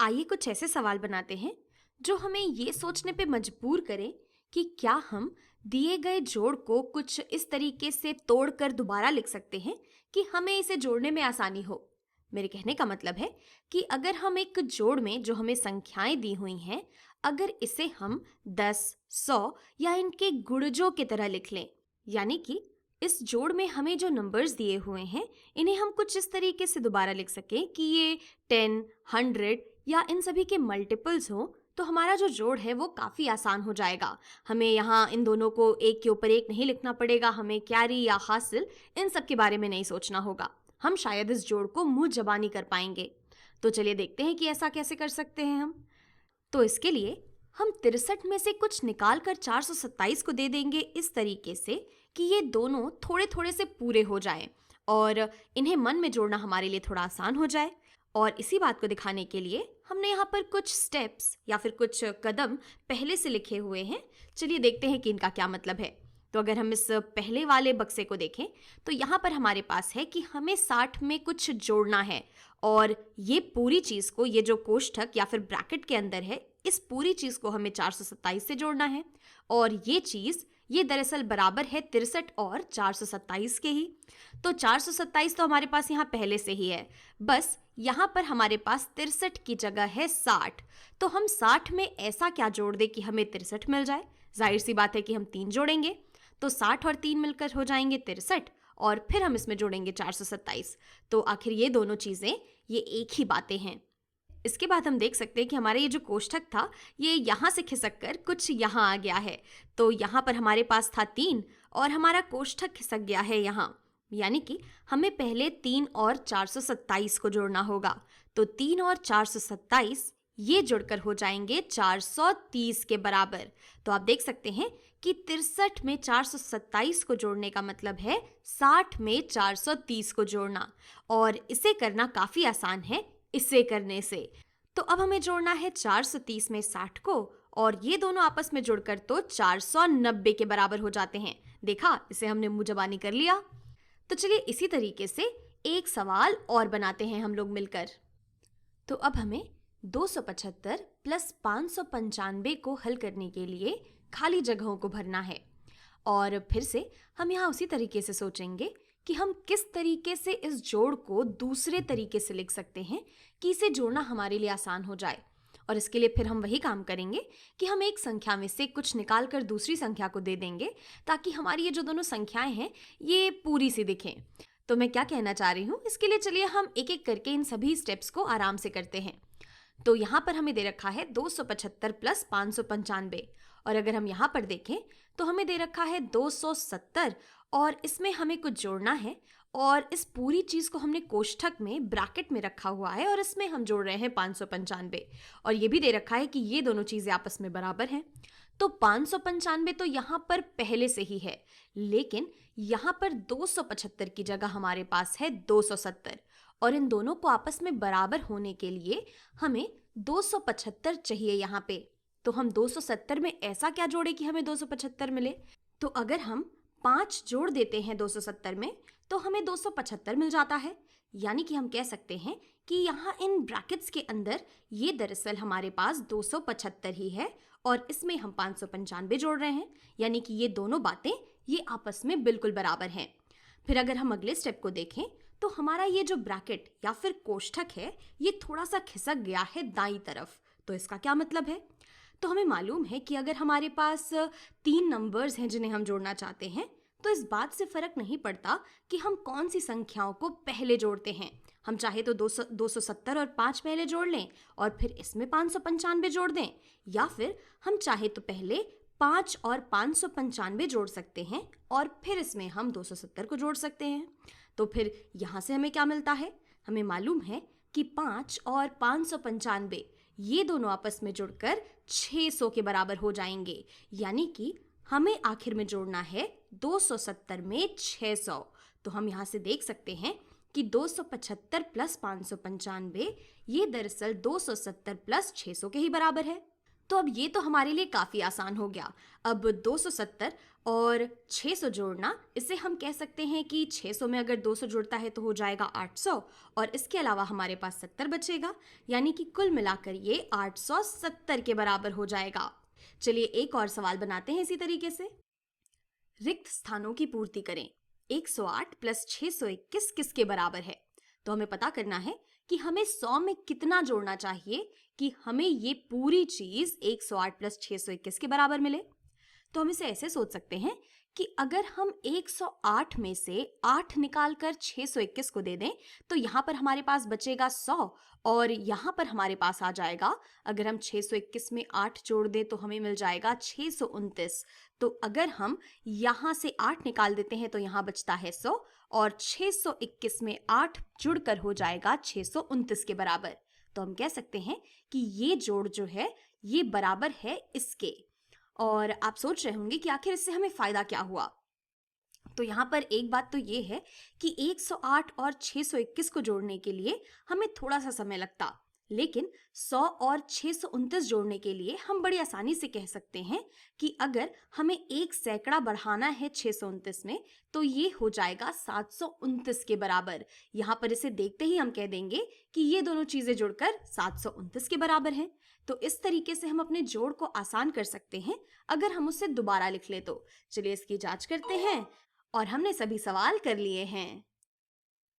आइए कुछ ऐसे सवाल बनाते हैं जो हमें ये सोचने पे मजबूर करें कि क्या हम दिए गए जोड़ को कुछ इस तरीके से तोड़कर दोबारा लिख सकते हैं कि हमें इसे जोड़ने में आसानी हो। मेरे कहने का मतलब है कि अगर हम एक जोड़ में जो हमें संख्याएं दी हुई हैं, अगर इसे हम 10, 100 या इनके गुणजों की तरह लिख लें, यानी कि इस जोड़ में हमें जो नंबर्स दिए हुए हैं इन्हें हम कुछ इस तरीके से दोबारा लिख सकें कि ये 10, 100 या इन सभी के मल्टीपल्स हों, तो हमारा जो जोड़ है वो काफ़ी आसान हो जाएगा। हमें यहाँ इन दोनों को एक के ऊपर एक नहीं लिखना पड़ेगा, हमें कैरी या हासिल इन सब के बारे में नहीं सोचना होगा। हम शायद इस जोड़ को मुंह जबानी कर पाएंगे। तो चलिए देखते हैं कि ऐसा कैसे कर सकते हैं हम। तो इसके लिए हम 63 में से कुछ निकाल कर 427 को दे देंगे इस तरीके से कि ये दोनों थोड़े थोड़े से पूरे हो जाएं और इन्हें मन में जोड़ना हमारे लिए थोड़ा आसान हो जाए। और इसी बात को दिखाने के लिए हमने यहाँ पर कुछ स्टेप्स या फिर कुछ कदम पहले से लिखे हुए हैं। चलिए देखते हैं कि इनका क्या मतलब है। तो अगर हम इस पहले वाले बक्से को देखें तो यहाँ पर हमारे पास है कि हमें 60 में कुछ जोड़ना है और ये पूरी चीज़ को, ये जो कोष्ठक या फिर ब्रैकेट के अंदर है, इस पूरी चीज़ को हमें 427 से जोड़ना है। और ये चीज़ ये दरअसल बराबर है 63 और 427 के ही। तो 427 तो हमारे पास यहाँ पहले से ही है, बस यहाँ पर हमारे पास 63 की जगह है 60। तो हम 60 में ऐसा क्या जोड़ दें कि हमें 63 मिल जाए। जाहिर सी बात है कि हम 3 जोड़ेंगे, तो 60 और 3 मिलकर हो जाएंगे 63 और फिर हम इसमें जोड़ेंगे 427। तो आखिर ये दोनों चीज़ें ये एक ही बातें हैं। इसके बाद हम देख सकते हैं कि हमारा ये जो कोष्ठक था ये यहाँ से खिसक कर कुछ यहाँ आ गया है। तो यहाँ पर हमारे पास था 3 और हमारा कोष्ठक खिसक गया है यहाँ, यानी कि हमें पहले 3 और 427 को जोड़ना होगा। तो 3 और 427 ये जुड़कर हो जाएंगे 430 के बराबर। तो आप देख सकते हैं कि 63 में 427 को जोड़ने का मतलब है 60 में 430 को जोड़ना, और इसे करना काफ़ी आसान है इसे करने से। तो अब हमें जोड़ना है 430 में 60 को, और ये दोनों आपस में जुड़कर तो 490 के बराबर हो जाते हैं। देखा, इसे हमने मुंह जबानी कर लिया। तो चलिए इसी तरीके से एक सवाल और बनाते हैं हम लोग मिलकर। तो अब हमें 275 प्लस 595 को हल करने के लिए खाली जगहों को भरना है। और फिर से हम यहाँ उसी तरीके से सोचेंगे कि हम किस तरीके से इस जोड़ को दूसरे तरीके से लिख सकते हैं कि इसे जोड़ना हमारे लिए आसान हो जाए। और इसके लिए फिर हम वही काम करेंगे कि हम एक संख्या में से कुछ निकाल कर दूसरी संख्या को दे देंगे ताकि हमारी ये जो दोनों संख्याएं हैं ये पूरी सी दिखें। तो मैं क्या कहना चाह रही हूँ, इसके लिए चलिए हम एक एक करके इन सभी स्टेप्स को आराम से करते हैं। तो यहाँ पर हमें दे रखा है 275 प्लस 595, और अगर हम यहाँ पर देखें तो हमें दे रखा है 270 और इसमें हमें कुछ जोड़ना है। और इस पूरी चीज़ को हमने कोष्ठक में ब्रैकेट में रखा हुआ है और इसमें हम जोड़ रहे हैं 595, और ये भी दे रखा है कि ये दोनों चीज़ें आपस में बराबर हैं। तो 595 तो यहाँ पर पहले से ही है, लेकिन यहाँ पर 275 की जगह हमारे पास है 270, और इन दोनों को आपस में बराबर होने के लिए हमें 275 चाहिए यहाँ पे। तो हम 270 में ऐसा क्या जोड़े कि हमें 275 मिले। तो अगर हम 5 जोड़ देते हैं 270 में तो हमें 275 मिल जाता है। यानी कि हम कह सकते हैं कि यहाँ इन ब्रैकेट्स के अंदर ये दरअसल हमारे पास 275 ही है और इसमें हम 595 जोड़ रहे हैं, यानी कि ये दोनों बातें ये आपस में बिल्कुल बराबर हैं। फिर अगर हम अगले स्टेप को देखें तो हमारा ये जो ब्रैकेट या फिर कोष्ठक है ये थोड़ा सा खिसक गया है दाईं तरफ। तो इसका क्या मतलब है? तो हमें मालूम है कि अगर हमारे पास 3 नंबर्स हैं जिन्हें हम जोड़ना चाहते हैं तो इस बात से फर्क नहीं पड़ता कि हम कौन सी संख्याओं को पहले जोड़ते हैं। हम चाहे तो 270 और 5 पहले जोड़ लें और फिर इसमें 595 जोड़ दें, या फिर हम चाहे तो पहले 5 और 595 जोड़ सकते हैं और फिर इसमें हम 270 को जोड़ सकते हैं। तो फिर यहाँ से हमें क्या मिलता है? हमें मालूम है कि 5 और 595 ये दोनों आपस में जुड़कर 600 के बराबर हो जाएंगे, यानी कि हमें आखिर में जोड़ना है 270 में 600। तो हम यहाँ से देख सकते हैं कि 275 प्लस 595 ये दरअसल 270 प्लस 600 के ही बराबर है। तो अब ये तो हमारे लिए काफ़ी आसान हो गया। अब 270 और 600 जोड़ना, इसे हम कह सकते हैं कि 600 में अगर 200 जुड़ता है तो हो जाएगा 800, और इसके अलावा हमारे पास 70 बचेगा, यानी कि कुल मिलाकर ये 870 के बराबर हो जाएगा। चलिए एक और सवाल बनाते हैं इसी तरीके से। रिक्त स्थानों की पूर्ति करें। 108 प्लस 621 किसके बराबर है? तो हमें पता करना है कि हमें 100 में कितना जोड़ना चाहिए कि हमें ये पूरी चीज 108 प्लस 621 के बराबर मिले। तो हम इसे ऐसे सोच सकते हैं कि अगर हम 108 में से 8 निकालकर 621 को दे दें तो यहाँ पर हमारे पास बचेगा 100, और यहाँ पर हमारे पास आ जाएगा, अगर हम 621 में 8 जोड़ दें तो हमें मिल जाएगा 629। तो अगर हम यहाँ से 8 निकाल देते हैं तो यहाँ बचता है 100, और 621 में 8 जुड़कर हो जाएगा 629 के बराबर। तो हम कह सकते हैं कि ये जोड़ जो है ये बराबर है इसके। और आप सोच रहे होंगे कि आखिर इससे हमें फायदा क्या हुआ। तो यहाँ पर एक बात तो ये है कि 108 और 621 को जोड़ने के लिए हमें थोड़ा सा समय लगता, लेकिन 100 और 629 जोड़ने के लिए हम बड़ी आसानी से कह सकते हैं कि अगर हमें एक सैकड़ा बढ़ाना है 629 में तो ये हो जाएगा 729 के बराबर। यहाँ पर इसे देखते ही हम कह देंगे कि ये दोनों चीजें जुड़कर 729 के बराबर हैं। तो इस तरीके से हम अपने जोड़ को आसान कर सकते हैं अगर हम उसे दोबारा लिख ले तो। चलिए इसकी जांच करते हैं। और हमने सभी सवाल कर लिए हैं।